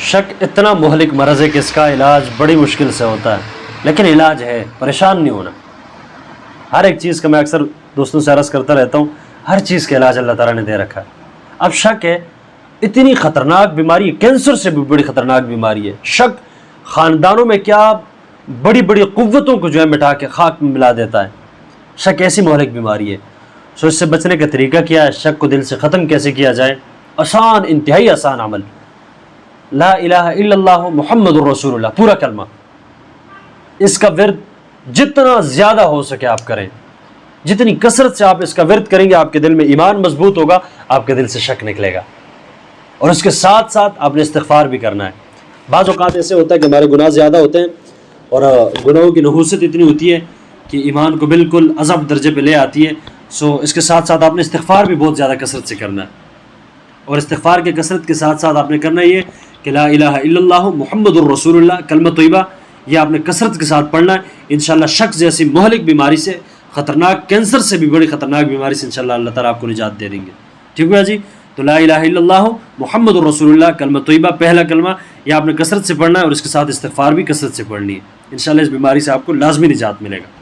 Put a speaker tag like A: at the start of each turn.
A: شک اتنا مہلک مرض ہے کہ اس کا علاج بڑی مشکل سے ہوتا ہے، لیکن علاج ہے، پریشان نہیں ہونا۔ ہر ایک چیز کا میں اکثر دوستوں سے عرض کرتا رہتا ہوں، ہر چیز کا علاج اللہ تعالیٰ نے دے رکھا ہے۔ اب شک ہے، اتنی خطرناک بیماری ہے، کینسر سے بھی بڑی خطرناک بیماری ہے۔ شک خاندانوں میں کیا بڑی بڑی قوتوں کو جو ہے مٹا کے خاک میں ملا دیتا ہے۔ شک ایسی مہلک بیماری ہے، سو اس سے بچنے کا طریقہ کیا ہے؟ شک کو دل سے ختم کیسے کیا جائے؟ آسان، انتہائی آسان عمل، لا الہ الا اللہ محمد الرسول اللہ، پورا کلمہ۔ اس کا ورد جتنا زیادہ ہو سکے آپ کریں، جتنی کثرت سے آپ اس کا ورد کریں گے، آپ کے دل میں ایمان مضبوط ہوگا، آپ کے دل سے شک نکلے گا۔ اور اس کے ساتھ ساتھ آپ نے استغفار بھی کرنا ہے۔ بعض اوقات ایسے ہوتا ہے کہ ہمارے گناہ زیادہ ہوتے ہیں اور گناہوں کی نحوست اتنی ہوتی ہے کہ ایمان کو بالکل عذاب درجے پہ لے آتی ہے۔ سو اس کے ساتھ ساتھ آپ نے استغفار بھی بہت زیادہ کثرت سے کرنا ہے، اور استغفار کے کثرت کے ساتھ ساتھ آپ نے کرنا یہ کہ لا الہ الا اللہ محمد الرسول اللہ، کلمہ طیبہ، یہ آپ نے کثرت کے ساتھ پڑھنا ہے۔ انشاءاللہ شک جیسی مہلک بیماری سے، خطرناک کینسر سے بھی بڑی خطرناک بیماری سے انشاءاللہ اللہ تعالیٰ آپ کو نجات دے دیں گے۔ ٹھیک ہے جی؟ تو لا الہ الا اللہ محمد الرسول اللہ، کلمہ طیبہ، پہلا کلمہ، یہ آپ نے کثرت سے پڑھنا ہے، اور اس کے ساتھ استغفار بھی کثرت سے پڑھنی ہے۔ انشاءاللہ اس بیماری سے آپ کو لازمی نجات ملے گا۔